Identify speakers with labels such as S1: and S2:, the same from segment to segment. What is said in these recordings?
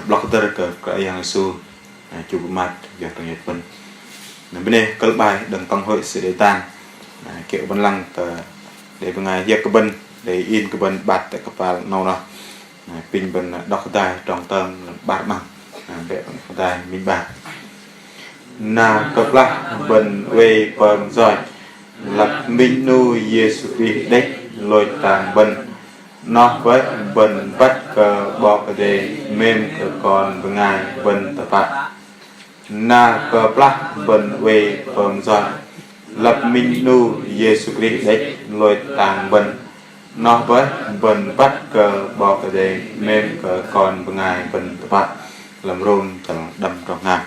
S1: blocker cái yang su chụp mặt giờ tầng nhật vân bên đây cơ bài đằng tăng hội sẽ để tan kiểu văn lăng để bên ngày giết cái bên để in cái bên bạt tại cái pal nâu nọ pin bên đọc tài trong tâm bạt bằng vẽ bằng tài minh bạt na cấp lắc bên về phần rồi lập minh nu Giêsu Christ đấy lôi tàng bên nó với bên bắt cờ bọ để mềm cờ còn bên ngày bên tập phạt na cờ lắc bên về phần rồi lập minh nu Giêsu Christ đấy lôi tàng bên nó với bên bắt cờ bọ để mềm cờ còn bên ngày bên tập phạt làm rôn chẳng đâm trong ngàn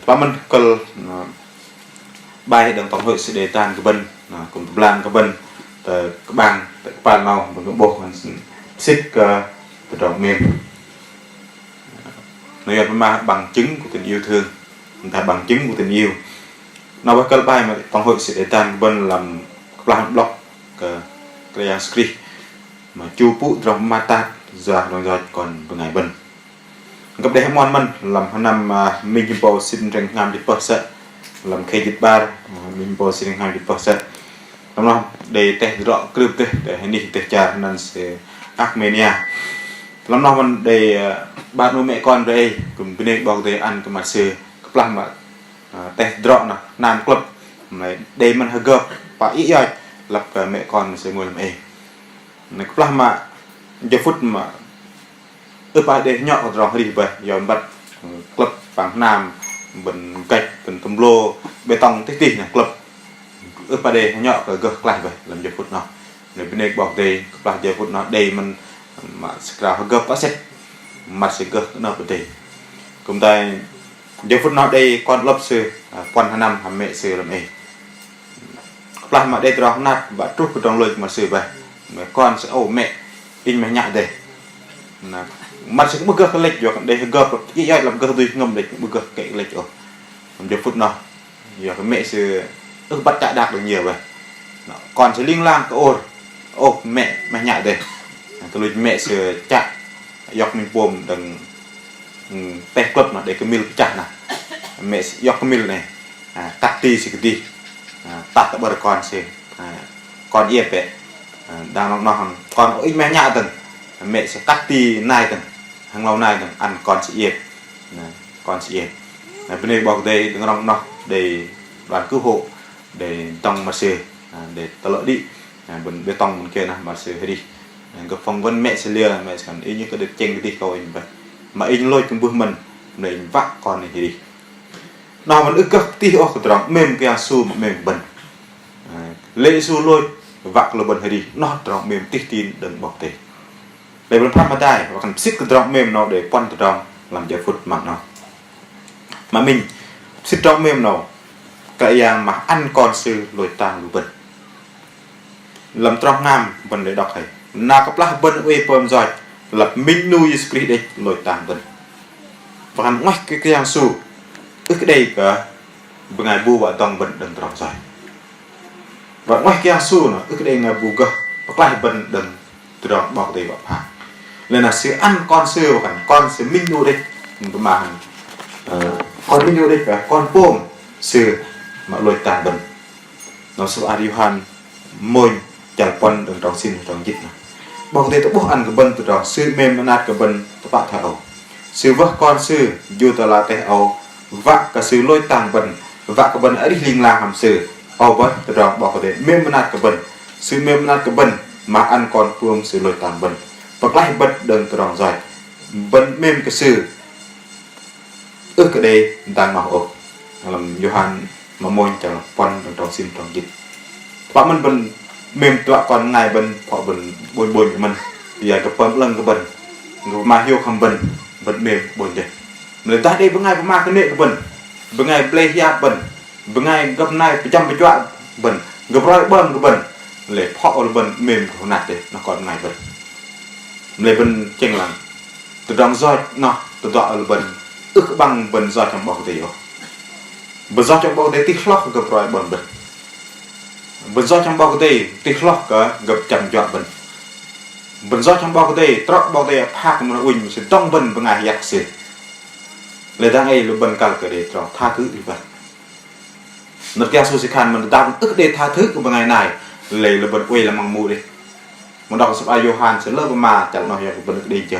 S1: và mình cần bài đằng tổng hội sẽ đề tan cái bên cùng tập lan cái bên từ các bang tại bàn màu và cái bộ mình xích từ trong mềm nói mà bằng chứng của tình yêu thương người ta bằng chứng của tình yêu nó với cái bài mà tổng hội sẽ đề tan bên làm các bang block cái script mà chu phụ trong mata giờ rồi còn ngày bên gặp đây món mình làm năm mình bộ xin rằng ngam đi percent làm khai dịch ba mình bộ xin ngam đi percent đúng không để test rõ clip để hình đi test chart nên sẽ Armenia làm nào mình để ba nuôi mẹ con đây cùng bên đây bao để ăn cái mặt sườn các làm mà test rõ nè nam club này đây mình hơi gấp và ít rồi lập mẹ con sẽ ngồi làm này các làm mà giờ phút mà bài để nhỏ rồi đi về giờ bắt club bằng nam bình gạch bình tôm lô bê tông tích tỉ này club bài để nhỏ rồi gật lại về làm giờ phút nào để bên đây bỏ đây là giờ phút nó đây mình mà sẽ gật quá sẽ mặt sẽ gật nó bên đây cùng tay giờ phút nó đây con lớp sư quan hai năm hàm mẹ sư làm này làm mà đây rồi nát và trút vào trong lời mà sư về mẹ con sẽ ồ mẹ in mẹ nhại đây mặt sẽ có cái lệch rồi đây gợp cái gì làm cơ tôi ngầm lệch bực cái lệch rồi làm giờ phút nào giờ cái mẹ sẽ bắt chạy đạt được nhiều vậy còn sẽ liên lang cái ô mẹ nhại đây tôi lấy mẹ sẽ chạy dọc mình buồm đằng tay club mà để cái mil chặt này mẹ sẽ dọc cái mil này tắt ti sẽ cái ti tắt cái bờ con sẽ con yếp vậy đang nó còn ít mẹ nhại từng mẹ sẽ cắt ti nai từng hàng lâu nay ăn con sẽ yếp bên đâyบอกđây đừng rong nó để đoàn cứu hộ để tông mà sửa để ta lợi đi bên bê tông bên kia nè mà sửa đi gặp phỏng vấn mẹ sẽ lia mẹ sẽ ý như cái được chen cái đi câu anh vậy mà anh lôi cái bước mình để vác con này thì đi nó vẫn ức cực tí ô cái tròn mềm cái su mà mềm bẩn lệ su lôi vác là bẩn hay đi nó tròn mềm tí tin đừng bọc tề để bên pháp mà đây và cần xích cái tròn mềm nó để quan tròn làm giờ phút mặt nó mà mình xích tròn mềm nó cái dạng mà ăn con sư lôi tàng bẩn làm tròn ngam bẩn để đọc hay na cấp lá bẩn uê pom rồi lập minh nuôi spirit đây lôi tàng bẩn và hắn ngoách cái dạng su ức cái đây cả bên ngày bu và tòng bẩn đừng tròn rồi và ngoách cái dạng su nó ức cái đây ngày bu cơ và lại bẩn đừng tròn bọc đây bọc hàng nên là sẽ ăn con sư và con sẽ minh nuôi đây mà con minh nuôi đây cả con pom sư mà lôi tàng bẩn nó sẽ ăn Johan môi chả con đừng tròn xin tròn dịch nào bọc đây tôi bốc ăn cái bẩn từ tròn sư mềm nó nát cái bẩn các bạn thảo sư vợ con sư dù ta là tè âu vạ cả sư lôi tàng bẩn vạ cái bẩn ở đi linh lang hàm sư âu với từ tròn bọc cái mềm nó nát cái bẩn sư mềm nó nát cái bẩn mà ăn con pom sư lôi tàng bẩn và lại bật đơn từ đòn rồi bật mềm cái sư ước cái đây đang màu ổ làm Johan mà môi chẳng con trong xin trong dịch và mình bật mềm tọa còn ngày bật họ bật bồi của mình giờ cái phần lần cái bật mà hiu không bật mềm bồi vậy người ta đây với ngày có ma cái nệ cái bật với ngày play ya bật với ngày gặp này phải chăm phải chọn bật gặp rồi bơm cái bật để họ bật mềm của nạt đấy nó còn ngày bật lấy bên chênh là từ trong roi nó từ đó là bên ức bằng bên roi trong bọc tỉ bên roi trong bọc tỉ tí khóc gặp rồi bên roi trong bọc tỉ tí khóc gặp chầm chọn bên bần do trong bao cái trọ bao cái pha của mình uỳnh sẽ trong bần bằng ngày giặc sự lấy đang ấy là bần cả cái để trọ tha thứ đi vậy nó kia số khan mình đang ức để tha thứ của bằng ngày này lấy là bần quay là măng mù đi một đọc sắp ai Johan sẽ lơ mà chẳng nói về bần đi chờ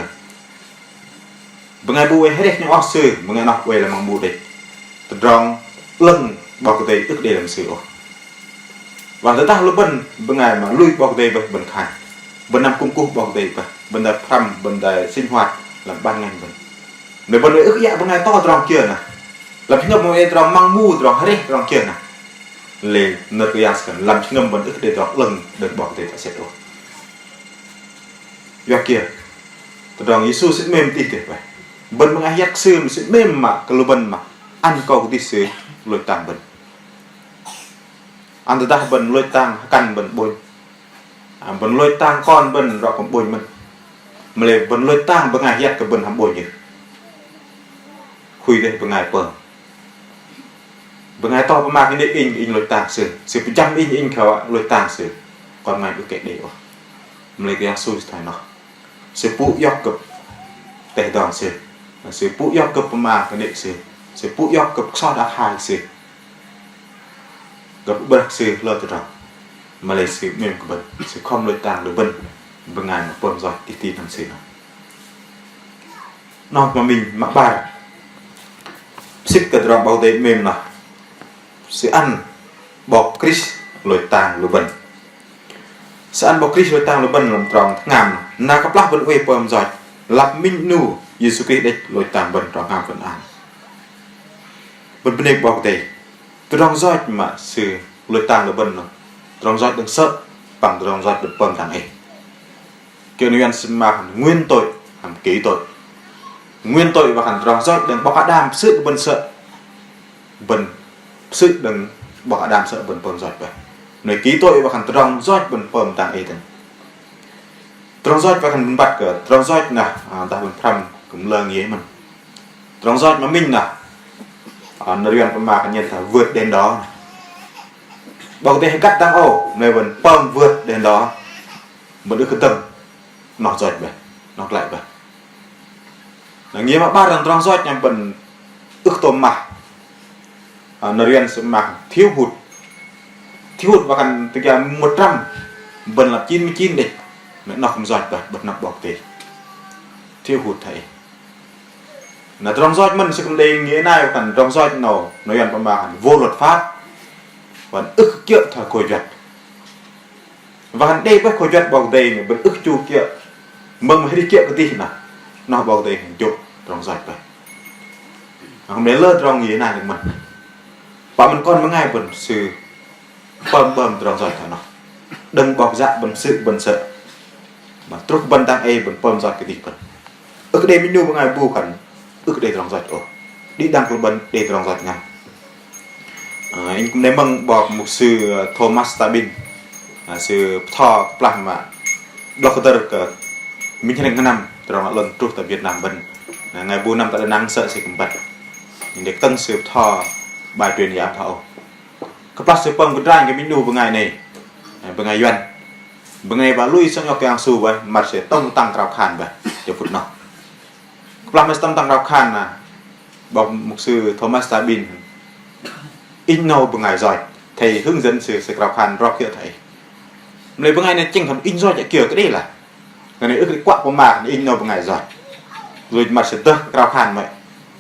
S1: bằng ngày bùi hết đấy nhưng óc sư bằng ngày nọ quay là măng mù đi từ trong lưng bao cái ức để làm sự và tới ta lúc bần bằng ngày mà lui bao cái bần khai bần năm cung cung bao cái bần đại phàm bần đại sinh hoạt làm ban ngành bần nếu bần ức dạ bằng ngày to trong kia nè làm ngâm một trong măng mu trong hết trong kia nè lên nợ cái ăn làm ngâm bần ức để trong lưng được bao cái ta sẽ rồi việc kia trong Giêsu sẽ mềm tít vậy bần bằng ngày yak sư sẽ mềm mà cái lô bần mà ăn cầu tít sư lôi tàng bần ăn từ ta bần lôi tàng căn bần bồi bần lôi tàng con bần rõ còn bồi mình mà lấy bần lôi tàng bằng ngày yak cái bần hàm bồi như khui đây bằng ngày bờ bằng ngày to mà cái nếp in lôi tàng sử trăm in khéo lôi tàng sử còn ngày cứ kệ để rồi mà lấy cái Giêsu thay nó sử phụ yóc cập tệ đòn sử phụ yóc cập mà cái nếp sử phụ yóc cập so đã hai gặp bậc sư lo từ đó mà lấy sự mềm của mình sự không lôi tàng được bằng ngày mà bơm giỏi tí làm sự nó mà mình mặc bài xích cái đó bao tay mềm nào sự ăn bọc Chris lôi tàng được bần sự ăn bọc Chris lôi tàng được bần làm tròn ngàm na các lắc vẫn quay bơm giỏi lập minh nu Giêsu Christ đấy lôi tàng bần tròn ngàm vẫn ăn bần bên bọc tay từ trong giỏi mà sự lôi tàng được bần trong giỏi đừng sợ bằng trong giỏi được bơm thằng ấy kiểu như anh xin mà nguyên tội hàm ký tội nguyên tội và hẳn trong giỏi đừng bọc Adam sự bần sợ bần sự đừng bọc Adam sợ bần bơm giỏi vậy nơi ký tội và hẳn trong giỏi bần bơm thằng ấy trong giỏi và hẳn bật cửa trong giỏi nè ta bần phàm cũng lơ nghĩa mình trong giỏi mà mình nè nơi riêng mà nhân thả vượt đến đó bằng tay cắt tăng ổ nơi vẫn bơm vượt đến đó một đứa cứ tâm nó giỏi vậy nó lại vậy là nghĩa mà ba lần trong giỏi nhằm bần ức tôm mà nơi riêng sẽ mà thiếu hụt và cần từ kia 100 bần là 99 đi nó không giỏi vậy bật nắp bọc tiền thiếu hụt thầy là trong giỏi mình sẽ không đề nghĩa này cần trong giỏi nào nói rằng mà vô luật pháp và ức kiệu thời khôi duyệt và hắn đây với khôi duyệt bằng đây mình vẫn ức chu kiệu mừng mà đi kiệu cái gì nào nó bằng đây hình chụp trong giỏi vậy không đến lơ trong nghĩa này được mình và mình còn mấy ngày vẫn sự bơm trong giỏi thôi nó đừng bọc dạ bằng sự bần sợ mà trúc bần tăng e bần bơm giỏi cái gì bần ức đây mình nuôi một ngày bu khẩn ức đây trong giỏi đi đang của bần để trong giỏi ngang anh cũng nên mongบอกmột sư Thomas Tabin sư thọ làm mà doctor ke mình thấy cái năm trong lần trước tại Việt Nam bên ngày 4 năm tại năng sợ sẽ cũng bật để tăng sư thọ bài truyền giảm thọ các bác sư phong cái trang cái mình đu vào ngày này vào ngày doanh vào ngày và lui sang cái su vậy mặt sẽ tăng rào khan vậy cho phút nào các bác mới tăng rào khan làบอกmột sư Thomas Tabin in nâu bằng ngày rồi thầy hướng dẫn sự rào khan rõ kia thầy lấy bằng ngày này chừng hẳn in rồi chạy kiểu cái đây là cái này ước cái quạ của mà in nâu bằng ngày rồi mà sẽ tơ rào khan vậy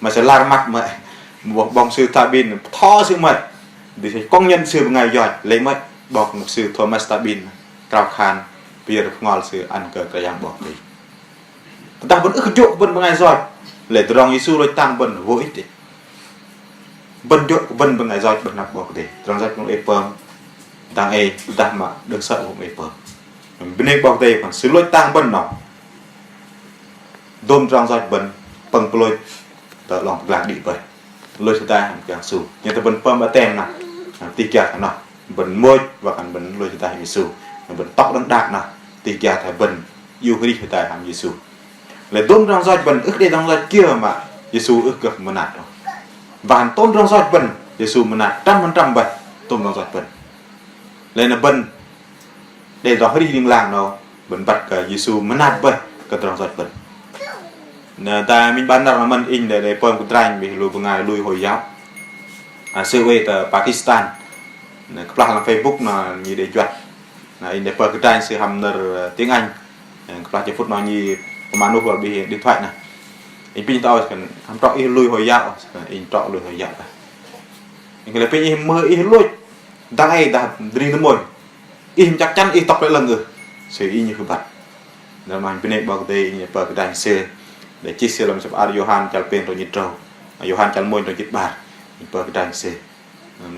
S1: mà sẽ la mặt vậy một bóng sư Tabin tho sư mệt thì sẽ công nhân sư bằng ngày rồi lấy mất bọc một sư Thomas Tabin rào khan bây giờ ngon sư ăn cờ cái dạng bọc đi ta vẫn ước chỗ vẫn bằng ngày rồi lấy từ rong Giêsu rồi tăng bần vô ích đi bần chỗ bần bằng ngày rồi bần nạp bọc đi trong giấc cũng epom tăng e tăng mà đừng sợ cũng epom bên đây bọc đây còn xứ lôi tăng bần nào đôm trong giấc bần bằng lôi tờ lòng lạc đi vậy lôi chúng ta hàng càng sù nhưng ta bần pom ở tem nào tì kẹt nào bần môi và còn bần lôi chúng ta hàng Giêsu bần tóc đang đạc nào tì kẹt thầy bần yêu cái đi chúng ta hàng Giêsu lấy tôn trong giọt bẩn ức đây trong giọt kia mà Giêsu ức cực mà nạt và tôn trong giọt bẩn Giêsu mà nạt 100% bẩn tôn trong giọt bẩn lên là bẩn để đó đi đường làng nó bẩn bật cả Giêsu mới nát vậy cái trong giọt bẩn ta mình ban đầu là mình in để pom của trai bị lùi bằng ngày lùi hồi giáo sự về từ Pakistan này các bạn làm Facebook là như để chuẩn này in để pom của trai sự hàm nợ tiếng Anh các bạn chỉ phút nói như mà nút vào bị điện thoại này in pin tao cần hàm trọ in lùi hồi giáo in trọ lùi hồi giáo in cái pin in mơ in lùi đang ai đã đi đến mồi in chắc chắn in tóc lại lần rồi sự in như vậy là mình bên bao đây in pom của trai sự để chia sẻ làm sao ở Johan chal pen rồi nhịp trâu Johan chal môi rồi nhịp bàn bờ cái đài xe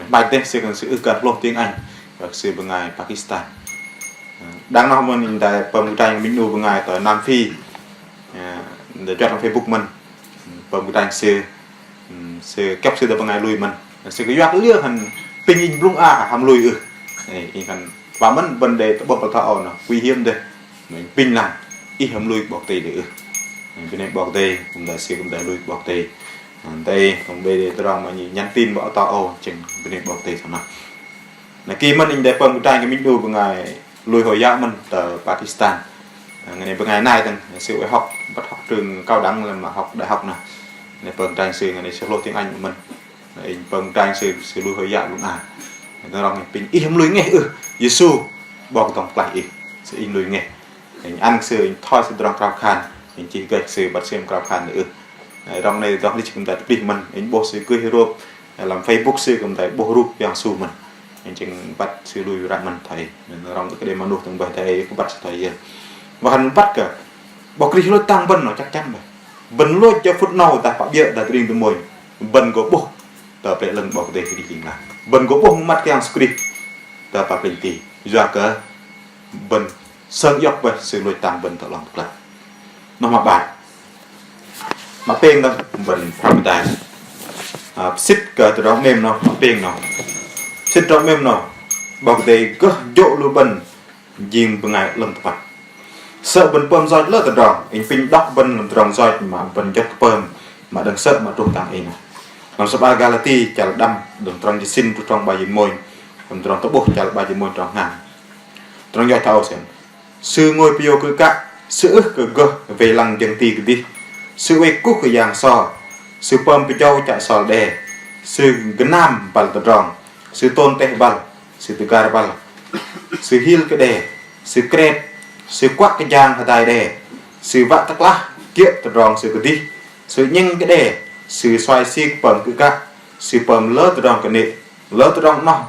S1: bài tên sẽ cần sự cần lô tiếng Anh và sự bằng ngày Pakistan đang nói mình tại bờ cái đài mình nuôi bằng ngày tại Nam Phi để cho trong Facebook mình bờ cái đài sẽ kéo sự bằng ngày lui mình sẽ cái giặc lừa hành pin in lung ham lui này hành và mình vấn đề tập bậc thọ nó nguy hiểm đây mình pin làm ít ham lui bọc tì được bên này bọc tì cũng đã sẽ cũng đã lui bọc tì đây còn bây giờ tôi đang mà nhắn tin bảo tao chừng bên này bọc tì nào là khi mình để phần trai cái mình đu bằng ngày lùi hồi giáo mình từ Pakistan ngày này bằng ngày này thằng sự học bắt học trường cao đẳng là mà học đại học này này phần trai sự ngày này sẽ lô tiếng Anh của mình này phần trai sự lùi hồi giáo luôn tôi đang pin ít lùi nghe Giêsu bọc tổng lại sự in lùi nghe ăn sự thôi sự đang cao khan mình chỉ gạch sự bắt xem cao khan nữa trong này trong lịch chúng ta đi mình anh bộ sự cười hero làm Facebook sự cũng thấy bộ group yang su mình anh chừng bắt sự lui ra mình thấy mình trong cái đêm mà nuôi từng bài thầy cũng bắt thầy và hắn bắt cả bọc đi lối tăng bần nó chắc chắn rồi bần lối cho phút nào ta phải biết là riêng từ mồi bần của bộ tập lại lần bọc đây thì đi là bần của bộ mắt yang script ta phải bình tĩnh do cái bần sơn dọc về sự lối tăng bần thật lòng thật nó mà bài mà tên đó mình tham tài xích cờ từ đó mềm nó tên nó xích đó mềm nó bọc đây cứ dỗ lưu bần dìm bằng ngày lần tập sợ bần pơm roi lỡ từ đó anh pin đọc bần làm từ đó roi mà bần chất pơm mà đừng sợ mà trốn tàng anh làm sao ba galati chả đâm đừng trong chỉ xin trong bài môi làm từ đó tốc bộ chả bài môi trong ngàn trong giỏi thao xem sư ngôi pio cứ cả sự cứ gơ về lăng dân tì cái đi sự quay cúc của giang sò sự pom bị châu chạy sò đè sự cái nam bal tự rong sự tôn teh bal sự tự gar bal sự hil cái đè sự kret sự quắc cái giang hạt đài đè sự vạ tắc lá kia tự rong sự cái đi sự nhanh cái đè sự xoay xi pom cứ cả sự pom lỡ tự rong cái nệ lỡ tự rong nó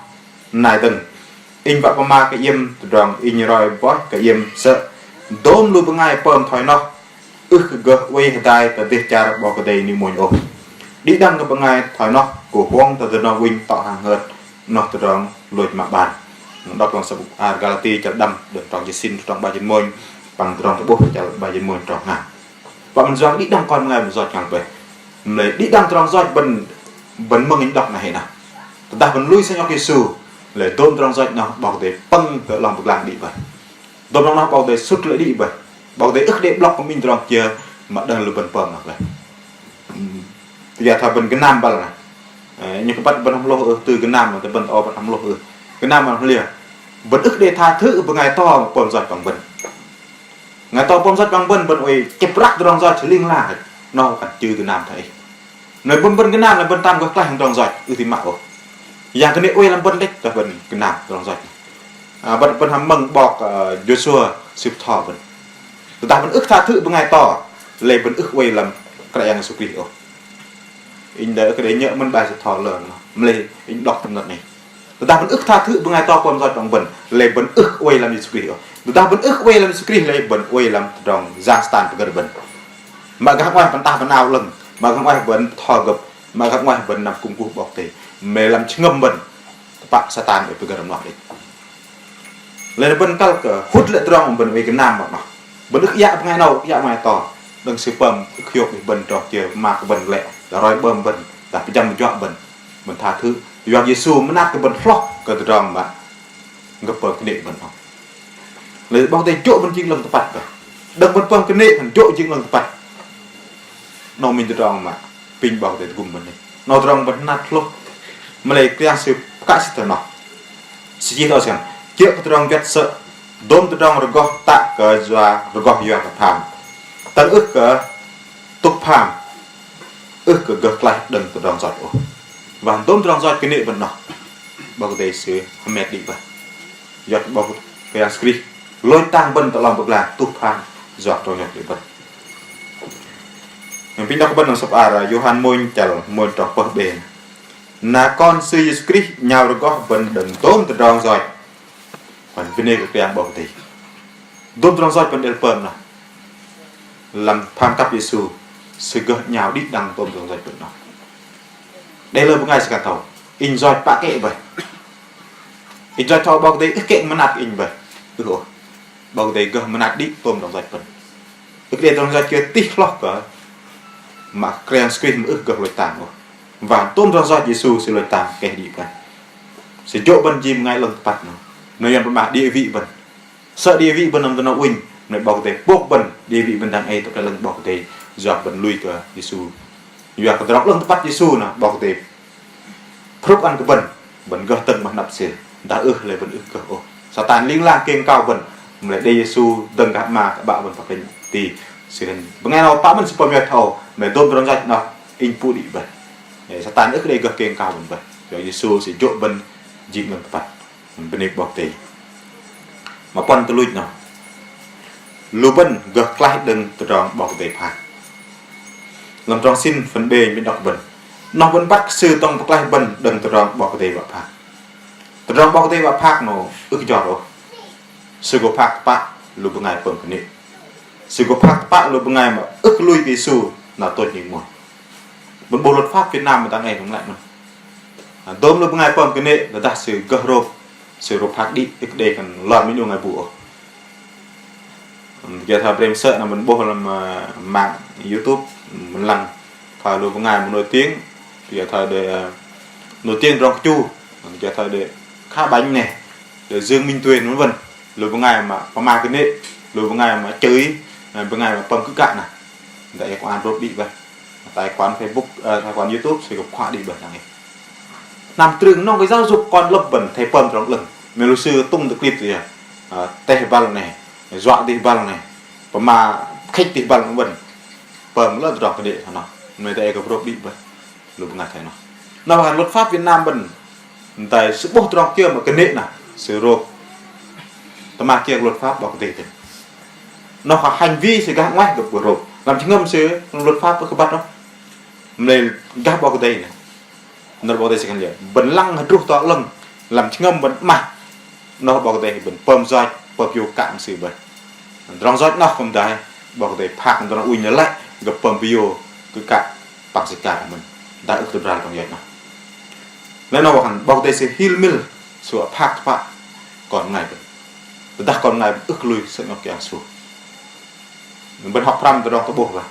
S1: nài từng in vạ ma cái im tự rong in rồi bót cái im sợ đốm luôn bằng ngày pom thoi nó gỡ quay tay từ tiết cha bỏ cái đây như mồi ổ đi đăng cái bằng ngày thoi nó của quang từ nó win tạo hàng hơn nó từ đó lùi mặt bàn đọc bằng sập galati chặt đâm được tròn chỉ xin tròn ba chân môi bằng tròn cái bút chặt ba chân môi tròn hàng và mình do đi đăng con ngày mình do chẳng về lấy đi đăng tròn do bần bần mừng đọc này nào ta vẫn lui sang nhau cái sù lấy tôm tròn do nó bỏ để băng cái lòng vực làng đi vậy tôm nó bỏ để xuất lại đi vậy bảo để ức để block của mình trong kia mà đang lùi bần pầm rồi bây giờ thà bần cái nam bal này nhưng các bạn bần không lô từ cái nam mà tới bần to bần không lô cái nam mà liền bần ức để tha thứ với ngày to pầm giật bằng bần ngày to pầm giật bằng bần bần ơi chép rắc trong giật chỉ linh là nó cả chữ cái nam thấy nơi bần cái nam là bần tam có lại trong giật thì mạo dạng cái này ơi làm bần đấy là bần cái nam trong giật bần hàm mừng bọc Joshua sụp thò bần ta vẫn ức tha thứ với ngày to lấy vẫn ức quay làm cái này sụp kêu in đỡ cái đấy nhớ mình bài sẽ thò lợn lấy in đọc trong lần này ta vẫn ức tha thứ với ngày to còn giọt trong bẩn lấy vẫn ức quay làm sụp kêu ta vẫn ức quay làm sụp kêu lấy vẫn quay làm trong giang stan của gần bẩn mà các ngoài vẫn ta vẫn ao lần mà các ngoài vẫn thò gập mà các ngoài vẫn nằm cùng cuộc bọc thì mẹ làm ngâm bẩn bạn satan ở gần nó đấy lấy vẫn cao cỡ hút lại trong bẩn về cái nam mà bẩn ức dạ ngày nào dạ ngày to đừng sử bầm khiêu bị bẩn trò chơi mà cái bẩn lẹ là rồi bầm bẩn là phải chăm cho bẩn bẩn tha thứ do Giêsu mới nát cái bẩn flock cái từ trong mà ngập bẩn cái nệm bẩn không lấy bao tay chỗ bẩn chính lần tập bạch rồi đừng bẩn bẩn cái nệm thành chỗ chính lần tập bạch nó mình từ trong mà pin bao tay cùng bẩn này nó từ trong bẩn nát flock mà lấy cái sự cả sự nó chỉ thôi xem kiểu từ trong rất sợ đốm từ trong rồi có tạ ke jua rogoh yo ka pham tang ức ke tuk pham ức ke gak lai deng tu dong zot o van dom dong zot ke ne ben no ba ko te se hamet di ba yot ba ko ke skri lôi tang ben ta lam bak la tuk pham jot to nyok di ba yang pindah ke benang separa Yohan muncul muncul perben na con sư Jesus Christ nhau được có bên đừng tôm từ đòn rồi còn bên đây cái bầu thì tôm đòn rồi bên đây phần là làm tham cấp Giêsu sự gật nhau đi đằng tôm đòn rồi bên đó đây là một ngày sẽ cả tàu in rồi bạ kệ vậy in rồi thọ bầu thì kệ mà nạt in vậy rồi bầu thì gật mà nạt đi tôm đòn rồi bên cái đòn rồi kia tít lóc cả mà kren screen ức gật lôi tàng rồi và tôm ra do Giêsu sẽ lôi tàng kẻ đi vậy sẽ chỗ bên chim ngay lần bắt nó nơi em bạn địa vị bên sợ địa vị bên nằm nó win nơi bảo thế bốc bên địa vị bên đang ai tôi lần bảo thế dọc bên lui từ Giêsu giờ cái đó lần bắt Giêsu nè bảo thế phúc ăn cái bên gật tận mà nạp xề đã ức lại bên ức gật ô Satan liên lang kênh cao bên lại đây Giêsu từng gặp mà các bạn bên phải cái thì sự nghe nào tám mình super mệt thầu mẹ tôm trong rạch nào input đi vậy để Satan ức đây gật kênh cao bên vậy rồi Giêsu sẽ chỗ bên dịp lần bắt bên này bảo thế mà quan tôi lui nào lưu bên gật lại đừng từ đó bảo thế phá làm trong xin phần B bên đọc bên nó vẫn bắt sư tông bắt lại bên đừng từ đó bảo thế bảo phá từ đó bảo thế bảo phá nó ức giọt rồi sư có phá phá lưu bên ngày phần này sự có phát bạ luật ngày mà ức lui cái Giêsu là tôi nhìn một bộ luật pháp Việt Nam mà ta ngày cũng lại mà tóm luật ngày phần cái này là ta sự gỡ rộp sự rộp phát đi cái đây còn loạn mấy nhiều ngày bùa giờ thà em sợ là mình bộ làm mạng YouTube mình làm phải luật ngày một nổi tiếng giờ thà để nổi tiếng trong chu giờ thà để khá bánh này để Dương Minh Tuyền vân vân luật ngày mà có mang cái này luật ngày mà chơi bên ngày mà pump cứ cạn này tại quán rốt đi vậy tại quán Facebook tại quán YouTube sẽ gặp khoa đi bẩn này làm trường nó cái giáo dục con lập bẩn thầy pump trong lần mình lúc xưa tung được clip gì à tè bal này dọa đi bal này và mà khách đi bal cũng bẩn pump là đọc cái đệ nó người ta gặp rốt đi vậy lúc ngày thấy nó là luật pháp Việt Nam bẩn tại sự bốc trong kia mà cái nệ này sự rốt tao mà kia luật pháp bảo cái gì nó có hành vi sẽ gác ngoách được của rồi làm chứng ngâm sự luật pháp có bắt đó nên gác bao cái đây này nó bao đây sẽ cần gì bẩn lăng rút to lưng làm chứng ngâm bẩn mặt nó bao cái đây bẩn pom roi pom vô cạn sự bẩn rong roi nó khôngได้bao cái đây phạt nó uy nhớ lại gặp pom bio cứ cạn bằng sự cạn mình đã ước ra trong vậy nào nên nó bảo bao cái đây sẽ heal mill sửa phạt phạt còn ngày bẩn đặt còn ngày ước lui sẽ nó kéo xuống mình bên học ram từ đó có bộ vào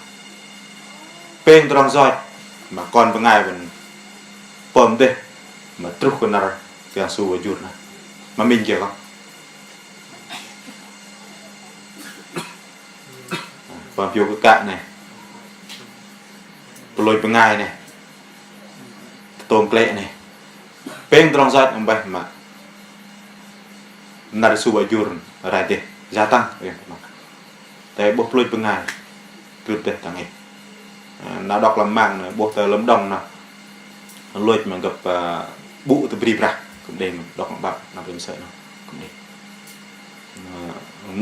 S1: pen từ đó rồi mà còn với ngày mình pom đây mà trúc con nào cái su và chuột này mà mình kia không pom vô cái cạn này lôi với ngày này tôm lệ này pen từ đó rồi ông bay mà nari su và chuột ra đi gia tăng tại bốc lôi bên ngày từ từ thằng ấy nó đọc làm mạng bốc từ lâm đồng nào lôi mà gặp bụ từ bì ra cũng để mình đọc làm bạn làm bên sợ nó cũng để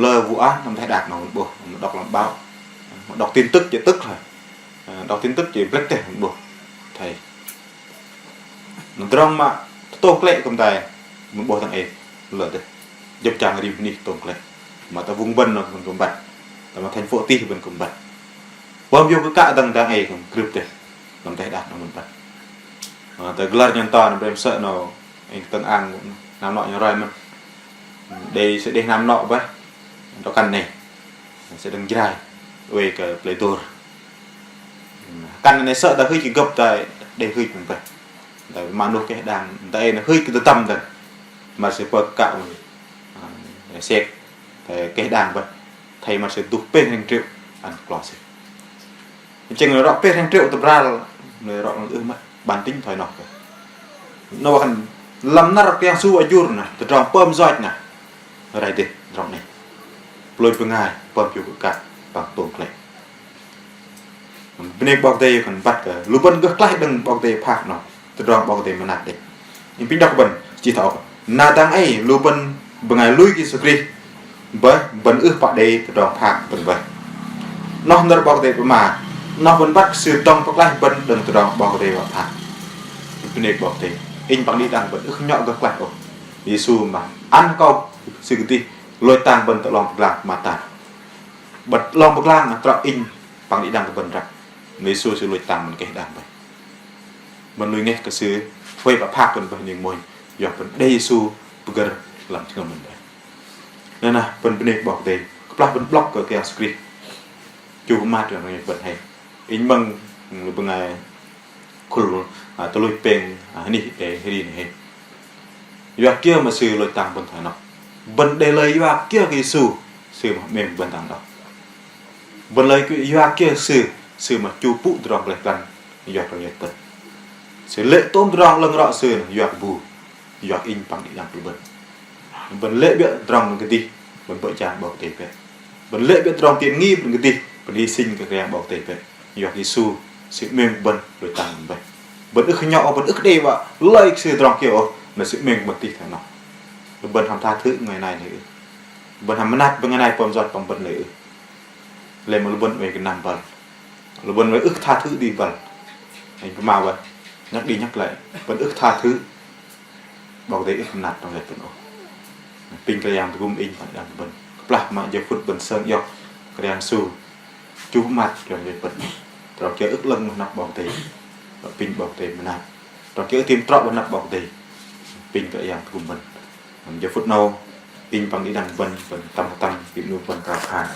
S1: lơ vụ án làm thay đạt nó buộc đọc làm báo đọc tin tức chỉ tức rồi đọc tin tức chỉ black để buộc thầy nó trong mà tôn lệ công tài muốn buộc thằng ấy lỡ đấy giúp chàng đi đi tôn lệ mà ta vùng vân nó còn công bạch mà thành phố ti bên cùng bật bom vô cái cả tầng đang ấy cũng cướp đấy làm tay đạt nó mình bật tới glar nhân to nó em sợ nó anh tầng ăn làm nọ như rồi mà đây sẽ đi làm nọ vậy nó cần này sẽ đừng dài về cái play tour căn này sợ ta hơi chỉ gấp tại để hơi cũng vậy tại mà nó cái đàn đây nó hơi cái tầm rồi mà sẽ qua cạo xe cái đàn vậy thầy mà sẽ tụt bên hàng triệu ăn close chừng nó đọc bên hàng triệu tập ra rồi đọc nó mất bản tính thoại nọc nó còn làm nó đọc tiếng su ở dùn nè từ trong pom roi nè rồi đây rong này lôi phương ngài bom phiêu của cả bằng tồn lệ bên này bọc tê còn bắt cả lũ bân gác lại đừng bọc tê phạt nó từ đó bọc tê mà nạt đấy nhưng pin đọc bẩn chỉ thọ na tăng ấy lũ bân bằng ngày lui cái sukri bởi bẩn ước bạc đây từ đó phạt bẩn vậy nó nó bọc tê mà nó vẫn bắt sự trong bọc lại bẩn đừng từ đó bọc tê vào phạt bên này bọc tê in bằng đi đang vẫn ước nhọ gác lại rồi Giêsu mà ăn câu sự cái gì lôi tàng bẩn tự lòng lạc mà tàn bật lòng bậc lang mà trọ in bằng đi đang cái bẩn ra Giêsu sự lôi tàng mình cái đang vậy mình lôi nghe cái sự quay và phạt bẩn vào những môi giờ bẩn đây Giêsu bگر làm cho mình đấy nên là bẩn bên này bọc tê các bẩn block của cái script chú ma trường này bẩn hay in bằng bằng ngày khul tôi lôi pen này để đi này giờ kia mà sự lôi tàng bẩn phải nó bẩn để lời giờ kia cái sự mà mềm bẩn tàng đó bẩn lời cái giờ kia sự mà chú phụ tròn lại gần giờ rồi nhật sự lệ tôm tròn lưng rọ sự giờ bù giờ in bằng đi đang bẩn lệ biết tròn cái gì bẩn vợ chàng bảo tề về bẩn lệ biết tròn tiện nghi cái gì bẩn hy sinh cái rèn bảo tề về giờ Giêsu sự mềm bẩn lôi tàng vậy bẩn ức nhỏ bẩn ức đây và lời sự tròn kiểu là sự mềm bẩn tí thế nào bẩn hàm tha thứ ngày này nữa bẩn hàm nát bên ngày này còn giọt bằng bẩn nữa lên một bẩn về cái nằm bẩn bẩn với ức tha thứ đi bẩn anh có mà vậy nhắc đi nhắc lại bẩn ức tha thứ bảo tề ức nát trong ngày tuần pin cái yang gum in phải đang bẩn plak mà giờ phút bẩn sơn dọc cái yang su chú mặt rồi về bẩn rồi kia ức lưng nạp bảo tề pin bảo tề mà nạp rồi kia tim trọ nạp bảo tề pin cái yang gum bẩn giờ phút nào in bằng đi đang bẩn tâm bị nuôi bẩn cả